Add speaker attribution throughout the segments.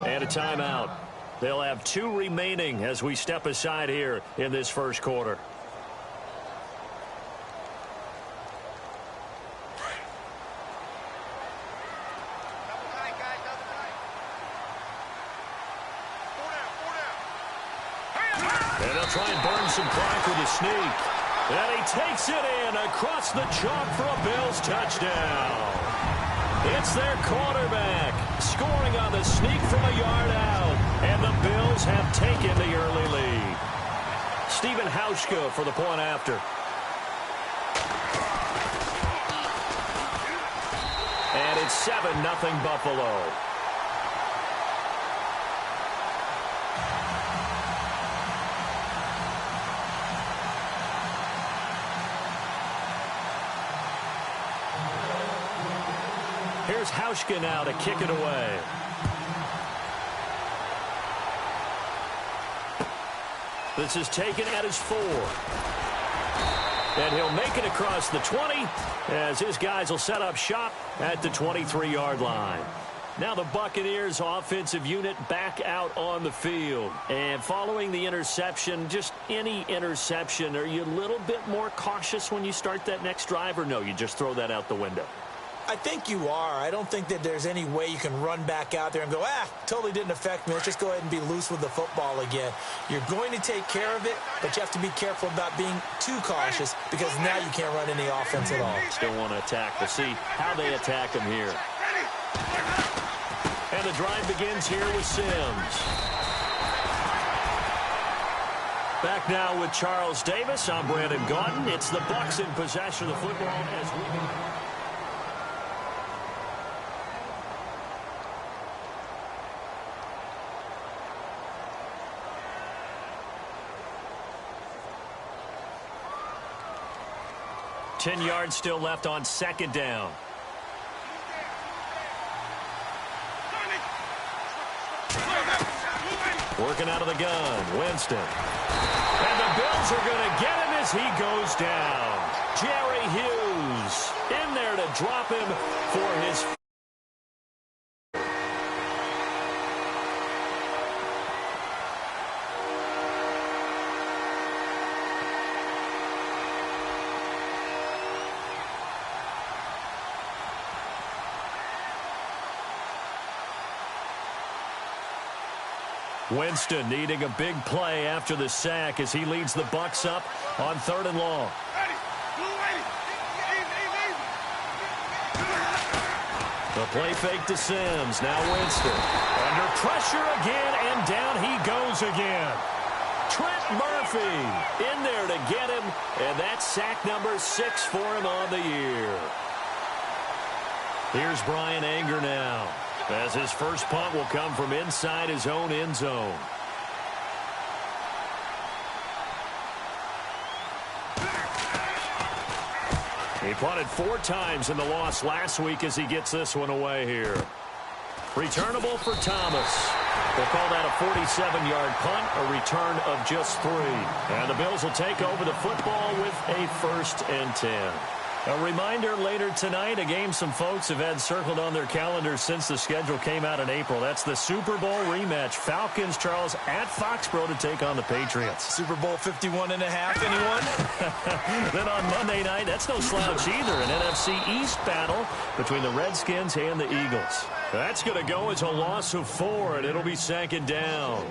Speaker 1: And a timeout. They'll have 2 remaining as we step aside here in this first quarter. And they'll try and burn some clock with a sneak. And he takes it in across the chalk for a Bills touchdown. It's their quarterback scoring on the sneak from a yard out. And the Bills have taken the early lead. Stephen Hauschka for the point after. And it's 7-0 Buffalo. Here's Hauschka now to kick it away. This is taken at his 4. And he'll make it across the 20 as his guys will set up shop at the 23-yard line. Now the Buccaneers offensive unit back out on the field. And following the interception, just any interception, are you a little bit more cautious when you start that next drive, or no, you just throw that out the window?
Speaker 2: I think you are. I don't think that there's any way you can run back out there and go, totally didn't affect me. Let's just go ahead and be loose with the football again. You're going to take care of it, but you have to be careful about being too cautious because now you can't run any offense at all.
Speaker 1: Still want to attack. We'll see how they attack him here. And the drive begins here with Sims. Back now with Charles Davis. I'm Brandon Gaudin. It's the Bucs in possession of the football as we... 10 yards still left on second down. Working out of the gun, Winston. And the Bills are going to get him as he goes down. Jerry Hughes in there to drop him for his... Winston needing a big play after the sack as he leads the Bucs up on 3rd and long. The play fake to Sims. Now Winston. Under pressure again, and down he goes again. Trent Murphy in there to get him, and that's sack number 6 for him on the year. Here's Brian Anger now, as his first punt will come from inside his own end zone. He punted 4 times in the loss last week as he gets this one away here. Returnable for Thomas. They'll call that a 47-yard punt, a return of just 3. And the Bills will take over the football with a 1st and 10. A reminder later tonight, a game some folks have had circled on their calendars since the schedule came out in April. That's the Super Bowl rematch. Falcons, Charles, at Foxborough to take on the Patriots.
Speaker 2: Super Bowl 51.5, anyone?
Speaker 1: Then on Monday night, that's no slouch either. An NFC East battle between the Redskins and the Eagles. That's going to go as a loss of 4, and it'll be 2nd down.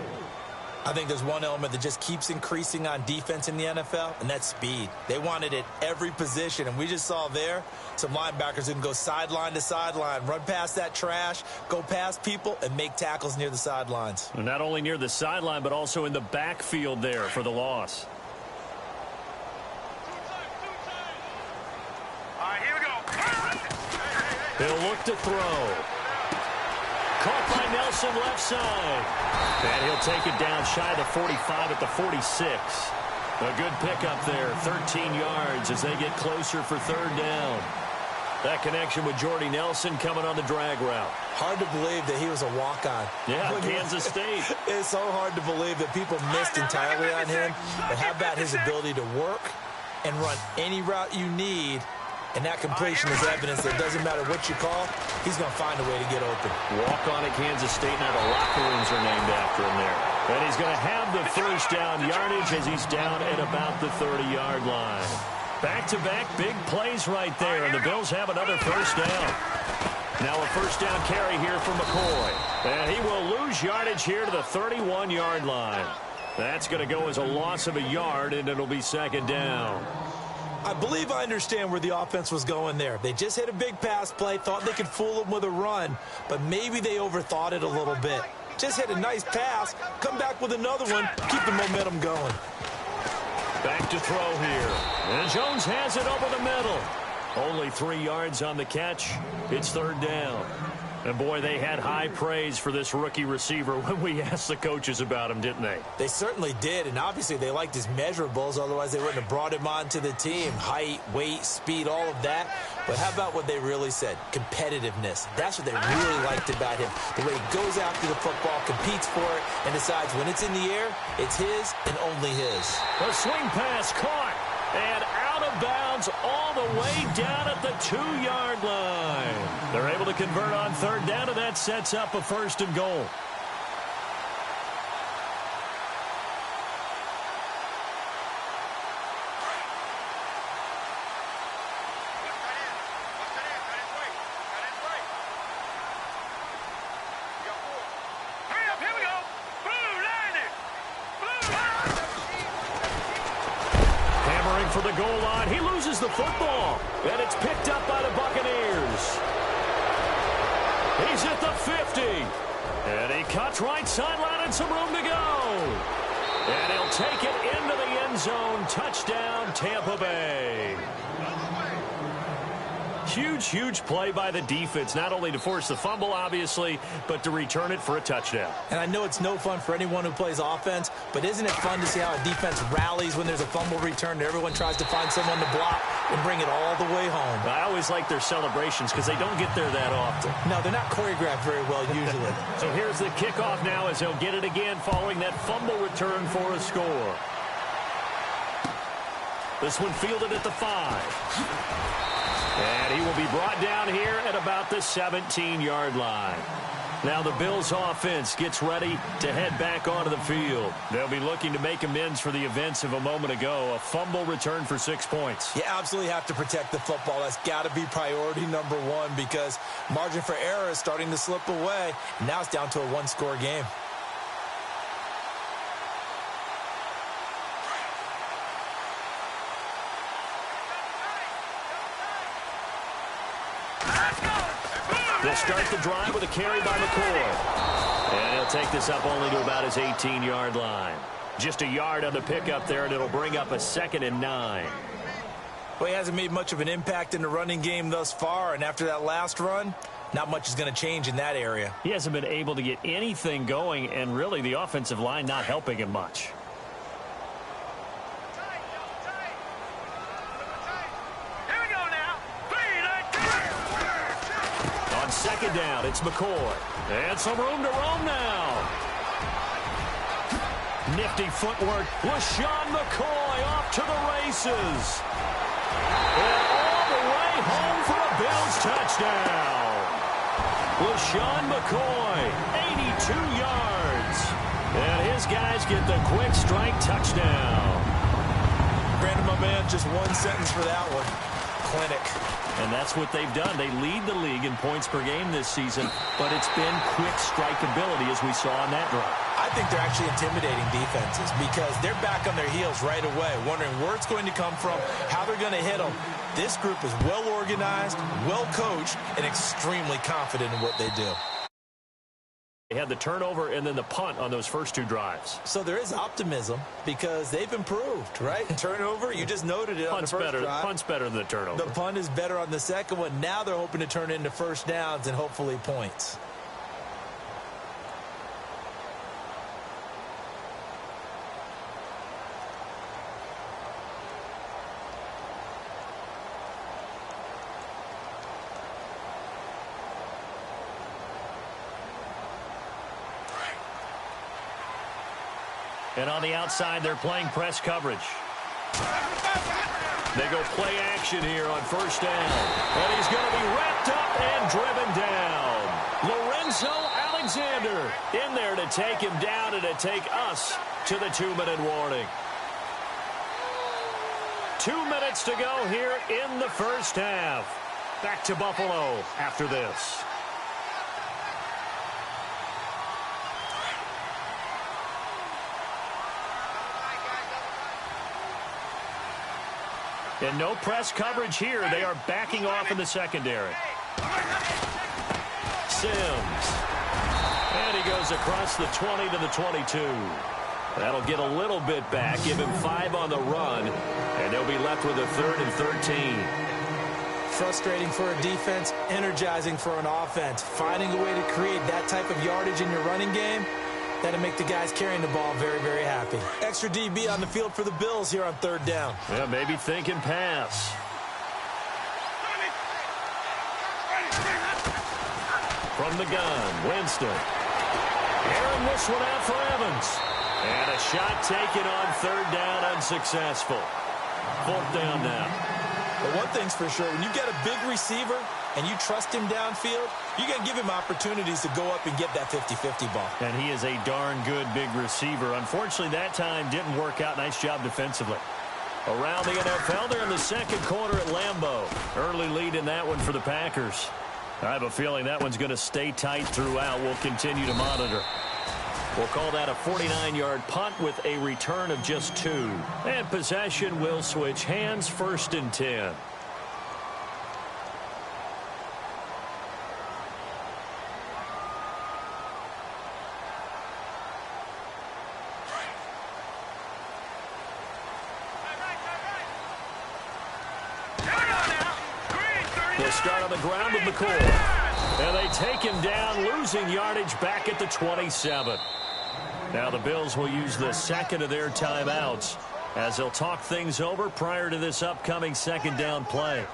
Speaker 2: I think there's one element that just keeps increasing on defense in the NFL, and that's speed. They want it at every position, and we just saw there some linebackers who can go sideline to sideline, run past that trash, go past people, and make tackles near the sidelines.
Speaker 1: And not only near the sideline, but also in the backfield there for the loss.
Speaker 3: All right, here we go.
Speaker 1: He'll look to throw. Caught by Nelson left side. And he'll take it down shy of the 45 at the 46. A good pickup there, 13 yards as they get closer for 3rd down. That connection with Jordy Nelson coming on the drag route.
Speaker 2: Hard to believe that he was a walk-on.
Speaker 1: Yeah, Kansas State.
Speaker 2: It's so hard to believe that people missed entirely on him. But how about his ability to work and run any route you need And that completion is evidence that it doesn't matter what you call, he's going to find a way to get open.
Speaker 1: Walk on at Kansas State. Now the locker rooms are named after him there. And he's going to have the first down yardage as he's down at about the 30-yard line. Back-to-back big plays right there, and the Bills have another first down. Now a first down carry here for McCoy. And he will lose yardage here to the 31-yard line. That's going to go as a loss of a yard, and it'll be second down.
Speaker 2: I believe I understand where the offense was going there. They just hit a big pass play, thought they could fool them with a run, but maybe they overthought it a little bit. Just hit a nice pass, come back with another one, keep the momentum going.
Speaker 1: Back to throw here. And Jones has it over the middle. Only 3 yards on the catch. It's third down. And, boy, they had high praise for this rookie receiver when we asked the coaches about him, didn't they?
Speaker 2: They certainly did, and obviously they liked his measurables. Otherwise, they wouldn't have brought him onto the team. Height, weight, speed, all of that. But how about what they really said? Competitiveness. That's what they really liked about him. The way he goes after the football, competes for it, and decides when it's in the air, it's his and only his.
Speaker 1: A swing pass caught and out of bounds all the way down at the 2-yard line. They're able to convert on third down, and that sets up a first and goal. For the goal line, he loses the football, and it's picked up by the Buccaneers. He's at the 50, and he cuts right sideline and some room to go. And he'll take it into the end zone. Touchdown, Tampa Bay. Huge, huge play by the defense, not only to force the fumble, obviously, but to return it for a touchdown.
Speaker 2: And I know it's no fun for anyone who plays offense, but isn't it fun to see how a defense rallies when there's a fumble return and everyone tries to find someone to block and bring it all the way home?
Speaker 1: I always like their celebrations because they don't get there that often.
Speaker 2: No, they're not choreographed very well usually.
Speaker 1: So here's the kickoff now as he'll get it again following that fumble return for a score. This one fielded at the 5. And he will be brought down here at about the 17-yard line. Now the Bills offense gets ready to head back onto the field. They'll be looking to make amends for the events of a moment ago. A fumble return for 6 points.
Speaker 2: You absolutely have to protect the football. That's got to be priority number one because margin for error is starting to slip away. Now it's down to a one-score game.
Speaker 1: They'll start the drive with a carry by McCoy. And he'll take this up only to about his 18-yard line. Just a yard on the pickup there, and it'll bring up a 2nd and 9.
Speaker 2: Well, he hasn't made much of an impact in the running game thus far, and after that last run, not much is going to change in that area.
Speaker 1: He hasn't been able to get anything going, and really the offensive line not helping him much. Second down, it's McCoy. And some room to roam now. Nifty footwork. LaShawn McCoy off to the races. And all the way home for a Bills touchdown. LaShawn McCoy, 82 yards. And his guys get the quick strike touchdown.
Speaker 2: Brandon, my man, just one sentence for that one. Clinic.
Speaker 1: And that's what they've done. They lead the league in points per game this season, but it's been quick strikeability as we saw on that drive.
Speaker 2: I think they're actually intimidating defenses because they're back on their heels right away, wondering where it's going to come from, how they're going to hit them. This group is well organized, well coached, and extremely confident in what they do.
Speaker 1: They had the turnover and then the punt on those first 2 drives.
Speaker 2: So there is optimism because they've improved, right? Turnover, you just noted it on the first drive.
Speaker 1: Punt's better than the turnover.
Speaker 2: The punt is better on the second one. Now they're hoping to turn into first downs and hopefully points. And on the outside, they're playing press coverage.
Speaker 1: They go play action here on first down. And he's going to be wrapped up and driven down. Lorenzo Alexander in there to take him down and to take us to the 2-minute warning. 2 minutes to go here in the first half. Back to Buffalo after this. And no press coverage here. They are backing off in the secondary. Sims. And he goes across the 20 to the 22. That'll get a little bit back, give him 5 on the run, and they'll be left with a 3rd and 13.
Speaker 2: Frustrating for a defense, energizing for an offense. Finding a way to create that type of yardage in your running game, that'll make the guys carrying the ball very, very happy. Extra DB on the field for the Bills here on 3rd down.
Speaker 1: Yeah, maybe thinking pass. From the gun, Winston. Airing this one out for Evans. And a shot taken on 3rd down, unsuccessful. 4th down now.
Speaker 2: But one thing's for sure, when you get a big receiver and you trust him downfield, you're going to give him opportunities to go up and get that 50-50 ball.
Speaker 1: And he is a darn good big receiver. Unfortunately, that time didn't work out. Nice job defensively. Around the NFL, they're in the second quarter at Lambeau. Early lead in that one for the Packers. I have a feeling that one's going to stay tight throughout. We'll continue to monitor. We'll call that a 49-yard punt with a return of just 2. And possession will switch hands, 1st and 10. They'll start on the ground with McCoy. And they take him down, losing yardage back at the 27. Now the Bills will use the second of their timeouts as they'll talk things over prior to this upcoming 2nd down play.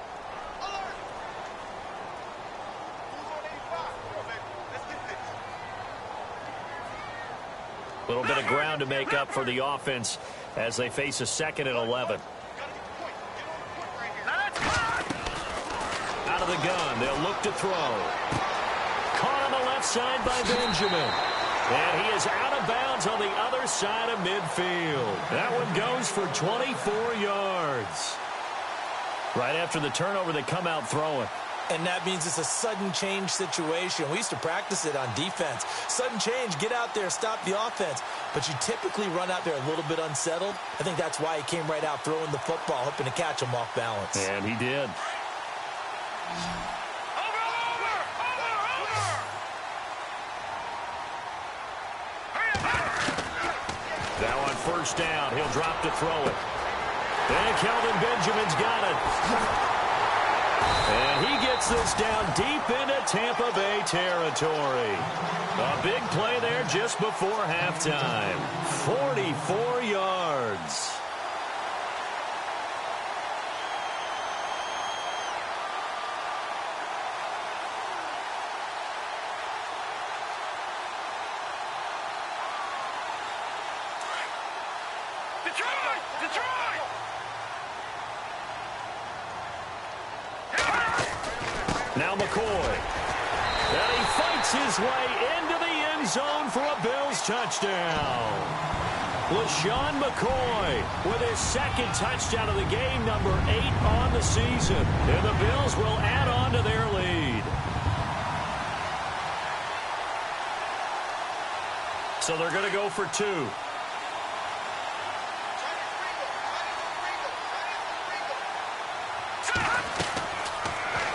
Speaker 1: A little bit of ground to make up for the offense as they face a 2nd and 11. Out of the gun, they'll look to throw. Caught on the left side by Benjamin. And he is out of bounds on the other side of midfield. That one goes for 24 yards. Right after the turnover, they come out throwing.
Speaker 2: And that means it's a sudden change situation. We used to practice it on defense. Sudden change, get out there, stop the offense. But you typically run out there a little bit unsettled. I think that's why he came right out throwing the football, hoping to catch him off balance.
Speaker 1: And he did. Now on 1st down, he'll drop to throw it. And Kelvin Benjamin's got it. And he gets this down deep into Tampa Bay territory. A big play there just before halftime. 44 yards. Now McCoy. And he fights his way into the end zone for a Bills touchdown. LaShawn McCoy with his 2nd touchdown of the game, number 8 on the season. And the Bills will add on to their lead. So they're going to go for 2.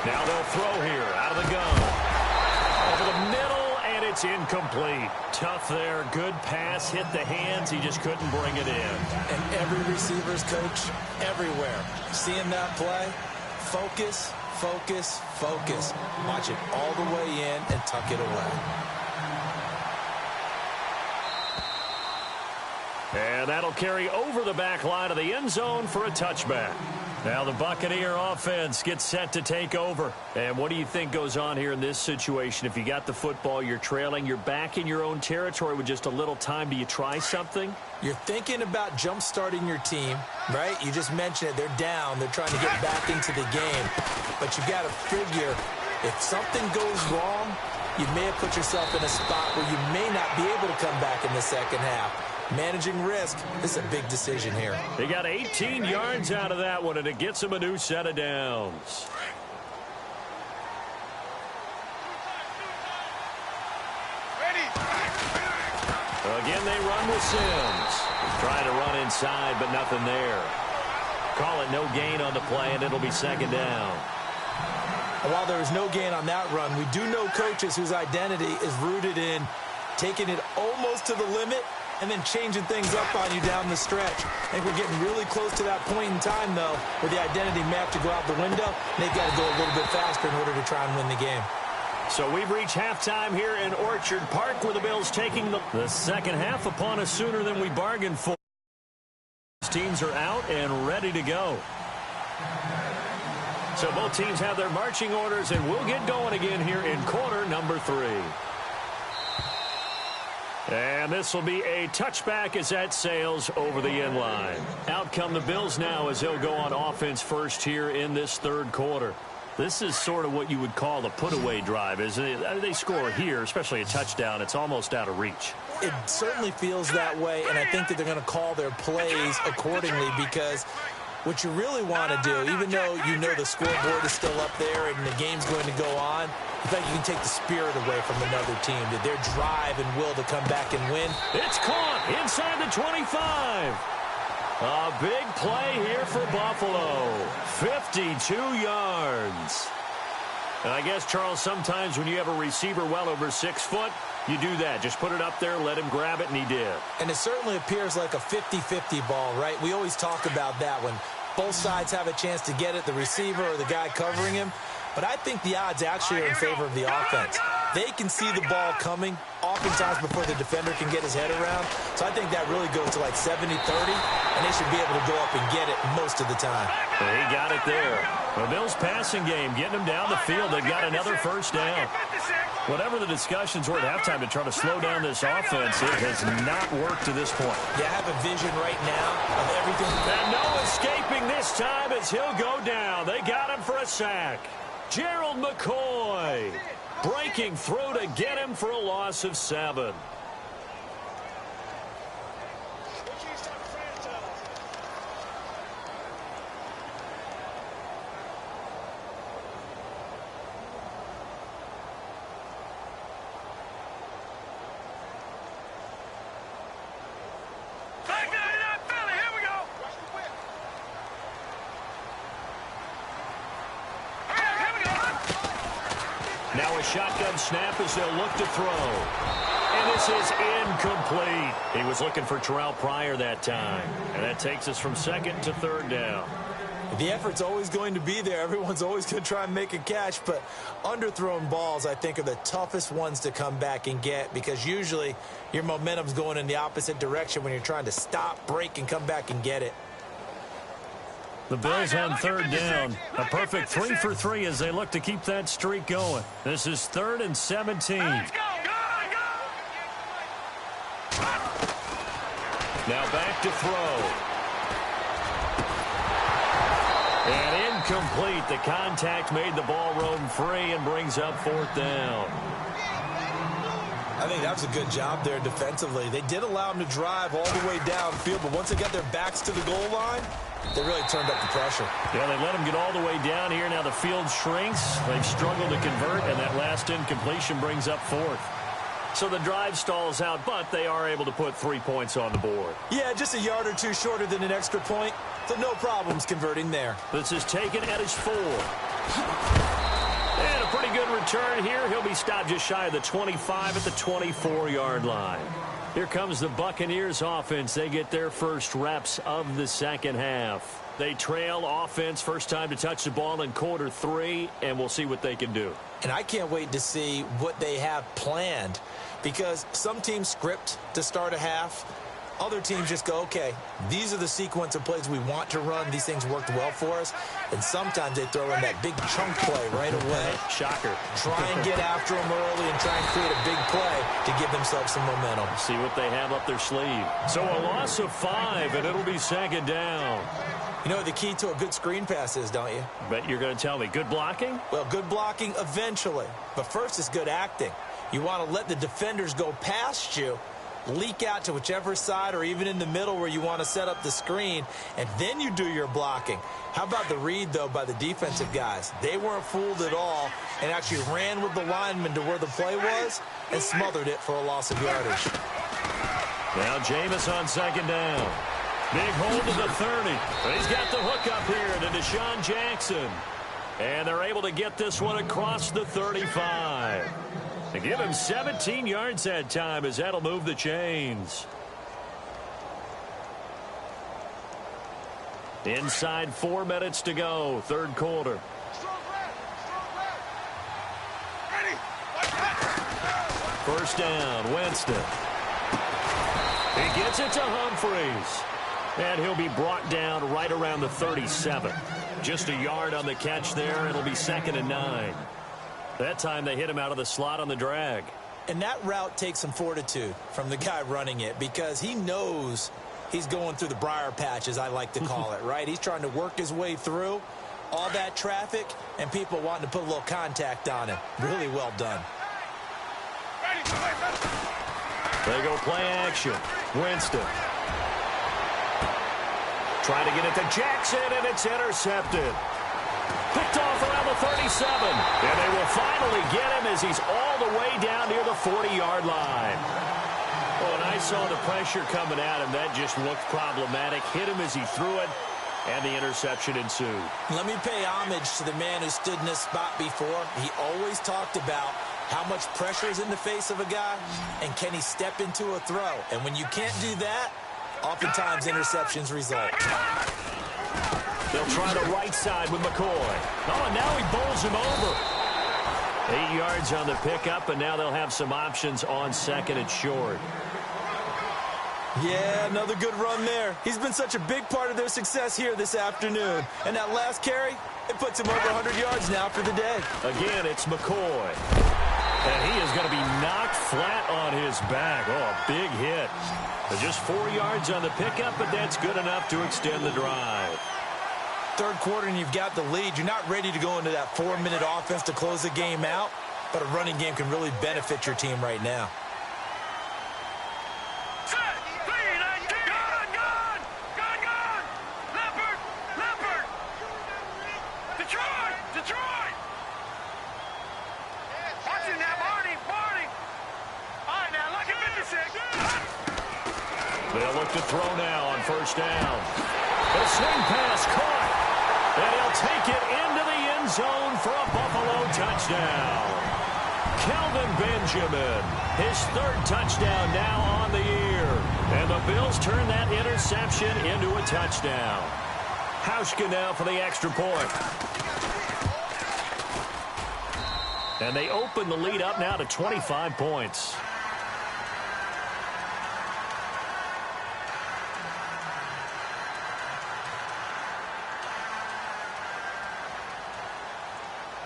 Speaker 1: Now they'll throw here out of the gun. Over the middle, and it's incomplete. Tough there. Good pass. Hit the hands. He just couldn't bring it in.
Speaker 2: And every receiver's coach everywhere. Seeing that play, focus, focus, focus. Watch it all the way in and tuck it away.
Speaker 1: And that'll carry over the back line of the end zone for a touchback. Now the Buccaneer offense gets set to take over. And what do you think goes on here in this situation? If you got the football, you're trailing, you're back in your own territory with just a little time. Do you try something?
Speaker 2: You're thinking about jump-starting your team, right? You just mentioned it. They're down. They're trying to get back into the game. But you got to figure if something goes wrong, you may have put yourself in a spot where you may not be able to come back in the second half. Managing risk, this is a big decision here.
Speaker 1: They got 18 yards out of that one, and it gets them a new set of downs. Again, they run with Sims. Trying to run inside, but nothing there. Call it no gain on the play, and it'll be second down.
Speaker 2: While there is no gain on that run, we do know coaches whose identity is rooted in taking it almost to the limit and then changing things up on you down the stretch. I think we're getting really close to that point in time, though, where the identity may have to go out the window, and they've got to go a little bit faster in order to try and win the game.
Speaker 1: So we've reached halftime here in Orchard Park, where the Bills taking the second half upon us sooner than we bargained for. Teams are out and ready to go. So both teams have their marching orders, and we'll get going again here in quarter number 3. And this will be a touchback as that sails over the end line. Out come the Bills now as they'll go on offense first here in this third quarter. This is sort of what you would call the put-away drive, isn't it? They score here, especially a touchdown. It's almost out of reach.
Speaker 2: It certainly feels that way, and I think that they're going to call their plays accordingly, because what you really want to do, even though you know the scoreboard is still up there and the game's going to go on, in fact, you can take the spirit away from another team, that their drive and will to come back and win.
Speaker 1: It's caught inside the 25. A big play here for Buffalo. 52 yards. And I guess, Charles, sometimes when you have a receiver well over 6 foot, you do that. Just put it up there, let him grab it, and he did.
Speaker 2: And it certainly appears like a 50-50 ball, right? We always talk about that when both sides have a chance to get it, the receiver or the guy covering him. But I think the odds actually are in favor of the offense. They can see the ball coming oftentimes before the defender can get his head around. So I think that really goes to like 70-30, and they should be able to go up and get it most of the time.
Speaker 1: Well, he got it there. The Bills passing game, getting them down the field. They've got another first down. Whatever the discussions were at halftime to try to slow down this offense, it has not worked to this point.
Speaker 2: You have a vision right now of everything.
Speaker 1: And no escaping this time as he'll go down. They got him for a sack. Gerald McCoy breaking through to get him for a loss of 7. Now a shotgun snap as they'll look to throw. And this is incomplete. He was looking for Terrell Pryor that time. And that takes us from second to third down.
Speaker 2: The effort's always going to be there. Everyone's always going to try and make a catch. But underthrown balls, I think, are the toughest ones to come back and get, because usually your momentum's going in the opposite direction when you're trying to stop, break, and come back and get it.
Speaker 1: The Bills on third down. A perfect 3 for 3 as they look to keep that streak going. This is 3rd and 17. Now back to throw. And incomplete. The contact made the ball roam free and brings up 4th down.
Speaker 2: I think that was a good job there defensively. They did allow them to drive all the way downfield, but once they got their backs to the goal line, they really turned up the pressure.
Speaker 1: Yeah, they let them get all the way down here. Now the field shrinks. They've struggled to convert, and that last incompletion brings up 4th. So the drive stalls out, but they are able to put 3 points on the board.
Speaker 2: Yeah, just a yard or two shorter than an extra point, so no problems converting there.
Speaker 1: This is taken at his 4. And a pretty good return here. He'll be stopped just shy of the 25 at the 24-yard line. Here comes the Buccaneers offense. They get their first reps of the second half. They trail offense, first time to touch the ball in quarter 3, and we'll see what they can do.
Speaker 2: And I can't wait to see what they have planned, because some teams script to start a half. Other teams just go, okay, these are the sequence of plays we want to run. These things worked well for us. And sometimes they throw in that big chunk play right away.
Speaker 1: Shocker.
Speaker 2: Try and get after them early and try and create a big play to give themselves some momentum.
Speaker 1: See what they have up their sleeve. So a loss of 5, and it'll be second down.
Speaker 2: You know what the key to a good screen pass is, don't you?
Speaker 1: Bet you're going to tell me. Good blocking?
Speaker 2: Well, good blocking eventually. But first is good acting. You want to let the defenders go past you, leak out to whichever side or even in the middle where you want to set up the screen, and then you do your blocking. How about the read, though, by the defensive guys? They weren't fooled at all and actually ran with the lineman to where the play was and smothered it for a loss of yardage.
Speaker 1: Now Jameis on second down. Big hold to the 30. He's got the hook up here to Deshaun Jackson. And they're able to get this one across the 35. They give him 17 yards that time as that'll move the chains. Inside 4 minutes to go, third quarter. First down, Winston. He gets it to Humphries. And he'll be brought down right around the 37. Just a yard on the catch there. It'll be 2nd and 9. That time they hit him out of the slot on the drag.
Speaker 2: And that route takes some fortitude from the guy running it because he knows he's going through the briar patch, as I like to call it, right? He's trying to work his way through all that traffic and people wanting to put a little contact on him. Really well done.
Speaker 1: They go play action. Winston. Trying to get it to Jackson, and it's intercepted. Picked off around the 37. And they will finally get him as he's all the way down near the 40-yard line. Well, and I saw the pressure coming at him. That just looked problematic. Hit him as he threw it, and the interception ensued.
Speaker 2: Let me pay homage to the man who stood in this spot before. He always talked about how much pressure is in the face of a guy, and can he step into a throw? And when you can't do that, oftentimes interceptions result.
Speaker 1: They'll try the right side with McCoy. Oh, and now he bowls him over. 8 yards on the pickup, and now they'll have some options on second and short.
Speaker 2: Yeah, another good run there. He's been such a big part of their success here this afternoon. And that last carry, it puts him over 100 yards now for the day.
Speaker 1: Again, it's McCoy. And he is going to be knocked flat on his back. Oh, a big hit. Just 4 yards on the pickup, but that's good enough to extend the drive.
Speaker 2: Third quarter and you've got the lead. You're not ready to go into that 4-minute offense to close the game out, but a running game can really benefit your team right now.
Speaker 3: Detroit! Watching that, Marty! All right, now, look at 56.
Speaker 1: They'll look to throw now on first down. The swing pass caught. And he'll take it into the end zone for a Buffalo touchdown. Kelvin Benjamin, his 3rd touchdown now on the year. And the Bills turn that interception into a touchdown. Hauschka now for the extra point. And they open the lead up now to 25 points.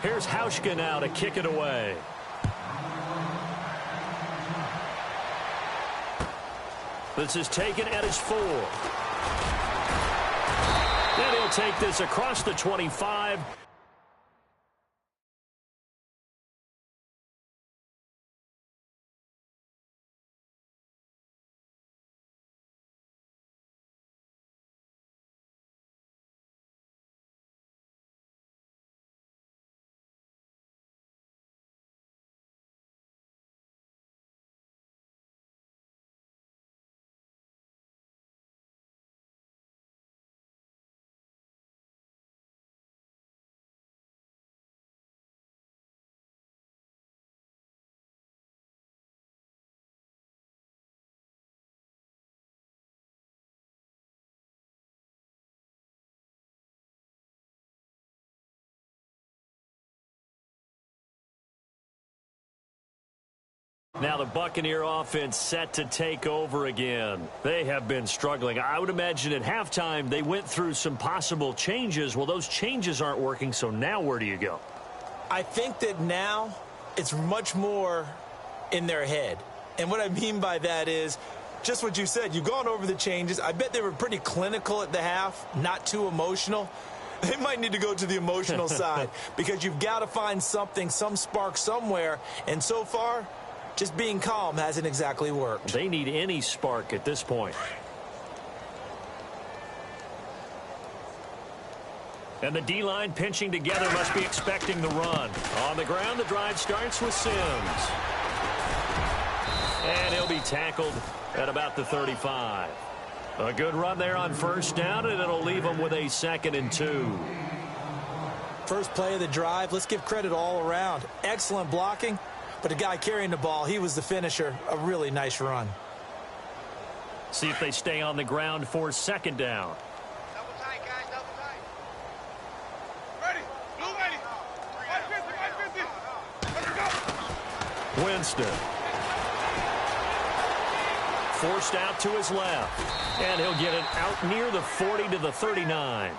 Speaker 1: Here's Hauschka now to kick it away. This is taken at his 4. Then he'll take this across the 25. Now the Buccaneer offense set to take over again. They have been struggling. I would imagine at halftime they went through some possible changes. Well, those changes aren't working, so now where do you go?
Speaker 2: I think that now it's much more in their head. And what I mean by that is just what you said. You've gone over the changes. I bet they were pretty clinical at the half, not too emotional. They might need to go to the emotional side because you've got to find something, some spark somewhere. And so far, just being calm hasn't exactly worked.
Speaker 1: They need any spark at this point. And the D-line pinching together must be expecting the run. On the ground, the drive starts with Sims. And he'll be tackled at about the 35. A good run there on first down, and it'll leave them with a 2nd and 2.
Speaker 2: First play of the drive, let's give credit all around. Excellent blocking, but the guy carrying the ball, he was the finisher. A really nice run.
Speaker 1: See if they stay on the ground for 2nd down.
Speaker 3: Double tight, guys, double tight. Ready, blue ready. 550, 550. Let's go.
Speaker 1: Winston. Forced out to his left. And he'll get it out near the 40 to the 39.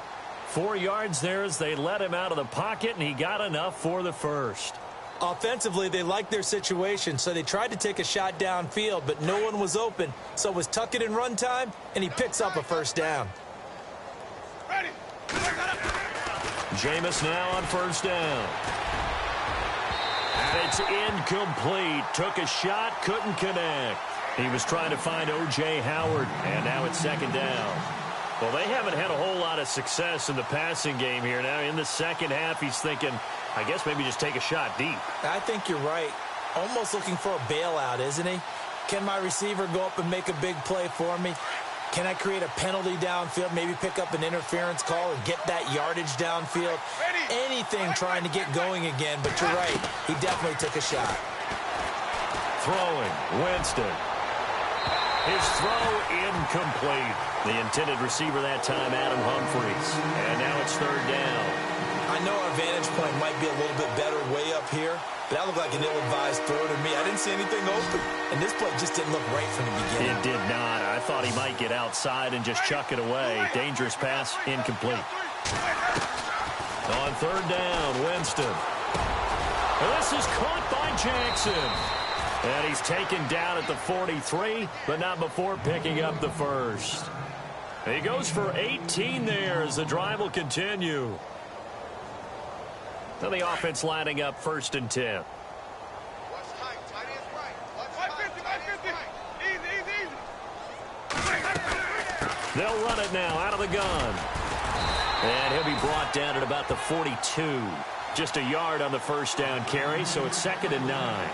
Speaker 1: 4 yards there as they let him out of the pocket, and he got enough for the first.
Speaker 2: Offensively, they liked their situation, so they tried to take a shot downfield, but no one was open. So it was tuck it in run time, and he picks up a first down.
Speaker 3: Ready.
Speaker 1: Jameis now on first down. And it's incomplete. Took a shot, couldn't connect. He was trying to find O.J. Howard, and now it's 2nd down. Well, they haven't had a whole lot of success in the passing game here. Now, in the second half, he's thinking, I guess maybe just take a shot deep.
Speaker 2: I think you're right. Almost looking for a bailout, isn't he? Can my receiver go up and make a big play for me? Can I create a penalty downfield, maybe pick up an interference call and get that yardage downfield? Anything trying to get going again, but you're right. He definitely took a shot.
Speaker 1: Throwing, Winston. His throw incomplete. The intended receiver that time, Adam Humphries. And now it's 3rd down.
Speaker 2: I know our vantage point might be a little bit better way up here, but that looked like an ill-advised throw to me. I didn't see anything open, and this play just didn't look right from the beginning.
Speaker 1: It did not. I thought he might get outside and just chuck it away. Dangerous pass, incomplete. On 3rd down, Winston. This is caught by Jackson. And he's taken down at the 43, but not before picking up the first. He goes for 18 there as the drive will continue. Now the offense lining up 1st and 10. They'll run it now out of the gun. And he'll be brought down at about the 42. Just a yard on the first down carry, so it's 2nd and 9.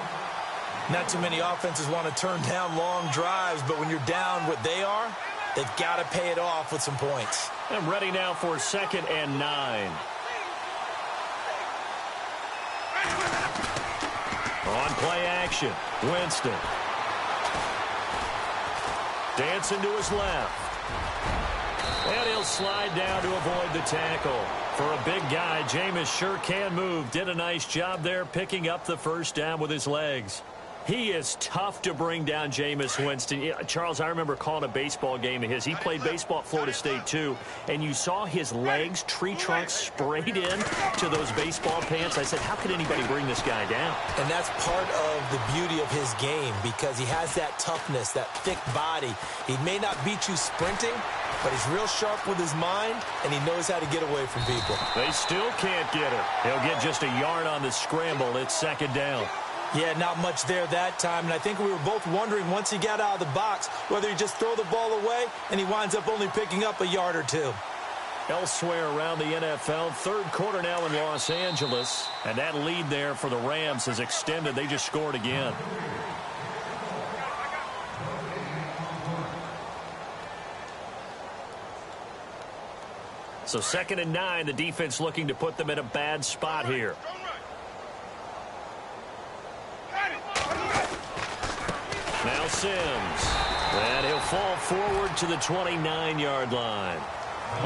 Speaker 2: Not too many offenses want to turn down long drives, but when you're down what they are, they've got to pay it off with some points.
Speaker 1: I'm ready now for 2nd and 9. On play action, Winston. Dancing to his left. And he'll slide down to avoid the tackle. For a big guy, Jameis sure can move. Did a nice job there picking up the first down with his legs. He is tough to bring down, Jameis Winston. Yeah, Charles, I remember calling a baseball game of his. He played baseball at Florida State, too, and you saw his legs, tree trunks sprayed in to those baseball pants. I said, how could anybody bring this guy down?
Speaker 2: And that's part of the beauty of his game because he has that toughness, that thick body. He may not beat you sprinting, but he's real sharp with his mind, and he knows how to get away from people.
Speaker 1: They still can't get it. He'll get just a yard on the scramble. It's 2nd down.
Speaker 2: Yeah, not much there that time, and I think we were both wondering once he got out of the box whether he just throw the ball away, and he winds up only picking up a yard or two.
Speaker 1: Elsewhere around the NFL, 3rd quarter now in Los Angeles, and that lead there for the Rams is extended. They just scored again. So 2nd and 9, the defense looking to put them in a bad spot here. Now Sims. And he'll fall forward to the 29-yard line.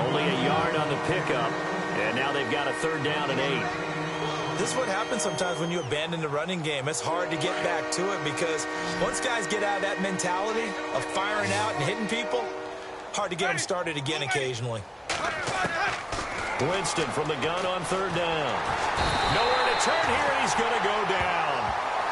Speaker 1: Only a yard on the pickup. And now they've got a 3rd down and 8.
Speaker 2: This is what happens sometimes when you abandon the running game. It's hard to get back to it because once guys get out of that mentality of firing out and hitting people, hard to get them started again occasionally.
Speaker 1: Winston from the gun on third down. Nowhere to turn here, and he's going to go down.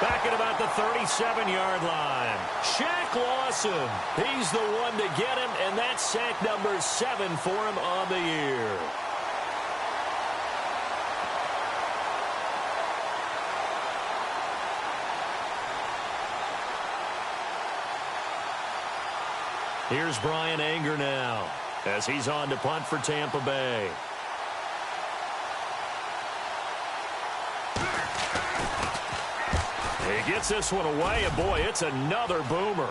Speaker 1: Back at about the 37-yard line. Shaq Lawson, he's the one to get him, and that's sack number 7 for him on the year. Here's Brian Anger now as he's on to punt for Tampa Bay. He gets this one away, and boy, it's another boomer.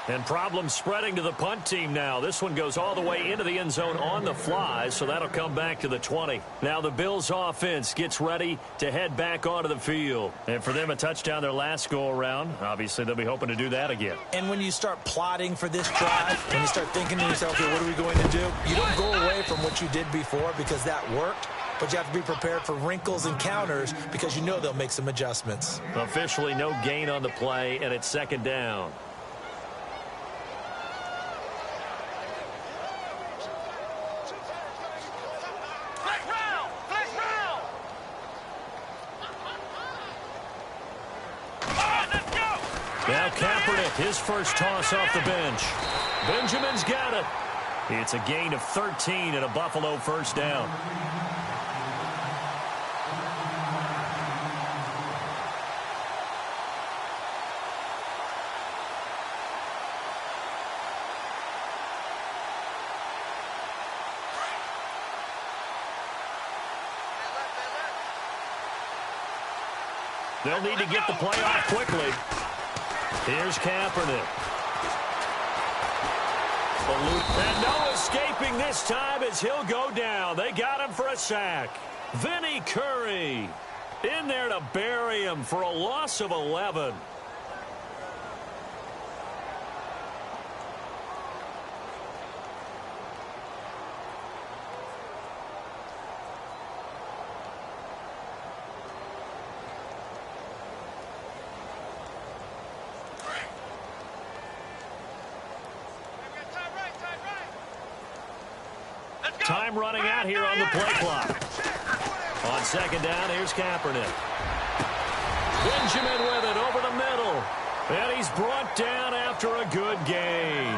Speaker 1: And problems spreading to the punt team now. This one goes all the way into the end zone on the fly, so that'll come back to the 20. Now the Bills offense gets ready to head back onto the field. And for them, a touchdown their last go-around. Obviously, they'll be hoping to do that again.
Speaker 2: And when you start plotting for this drive, when you start thinking to yourself, okay, what are we going to do? You don't go away from what you did before because that worked. But you have to be prepared for wrinkles and counters because you know they'll make some adjustments.
Speaker 1: Officially no gain on the play, and it's second down. Now Kaepernick, his first toss off the bench. Benjamin's got it. It's a gain of 13 and a Buffalo first down. They'll need to get the play off quickly. Here's Kaepernick. And no escaping this time as he'll go down. They got him for a sack. Vinny Curry in there to bury him for a loss of 11. Time running out here on the play clock. On second down, here's Kaepernick. Benjamin with it over the middle. And he's brought down after a good gain.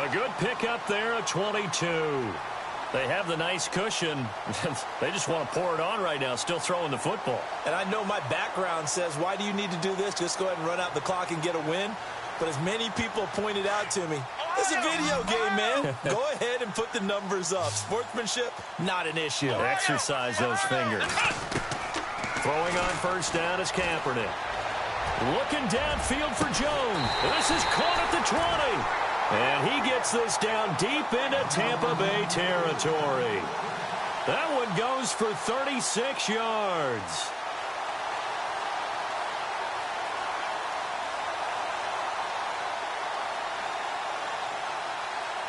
Speaker 1: A good pickup there at 22. They have the nice cushion. They just want to pour it on right now, still throwing the football.
Speaker 2: And I know my background says, why do you need to do this? Just go ahead and run out the clock and get a win. But as many people pointed out to me, it's a video game, man. Go ahead and put the numbers up. Sportsmanship, not an issue.
Speaker 1: Exercise those fingers. Throwing on first down is Kaepernick. Looking downfield for Jones. This is caught at the 20. And he gets this down deep into Tampa Bay territory. That one goes for 36 yards.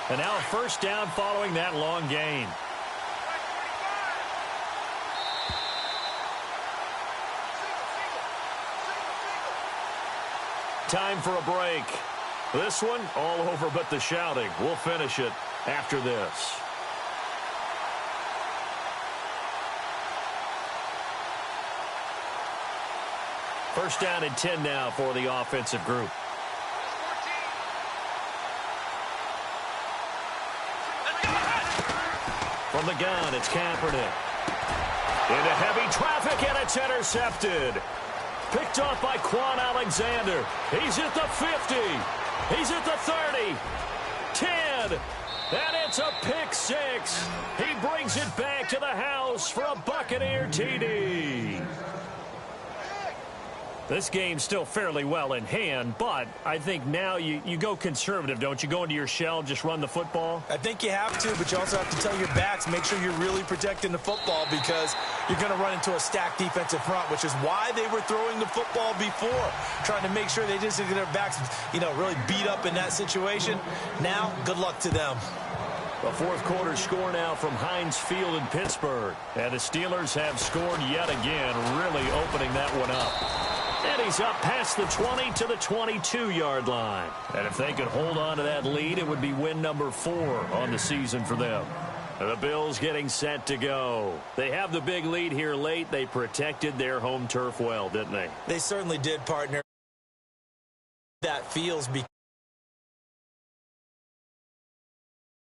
Speaker 1: And now a first down following that long gain. Time for a break. This one all over but the shouting. We'll finish it after this. First down and 10 now for the offensive group. From the gun, it's Kaepernick. Into heavy traffic, and it's intercepted. Picked off by Quan Alexander. He's at the 50. He's at the 30. 10. And it's a pick six. He brings it back to the house for a Buccaneer TD. This game's still fairly well in hand, but I think now you go conservative, don't you? Go into your shell, just run the football?
Speaker 2: I think you have to, but you also have to tell your backs, make sure you're really protecting the football because you're going to run into a stacked defensive front, which is why they were throwing the football before, trying to make sure they just get their backs, really beat up in that situation. Now, good luck to them.
Speaker 1: A fourth quarter score now from Heinz Field in Pittsburgh. And the Steelers have scored yet again, really opening that one up. And he's up past the 20 to the 22-yard line. And if they could hold on to that lead, it would be win number 4 on the season for them. The Bills getting set to go. They have the big lead here late. They protected their home turf well, didn't they?
Speaker 2: They certainly did, partner. That feels because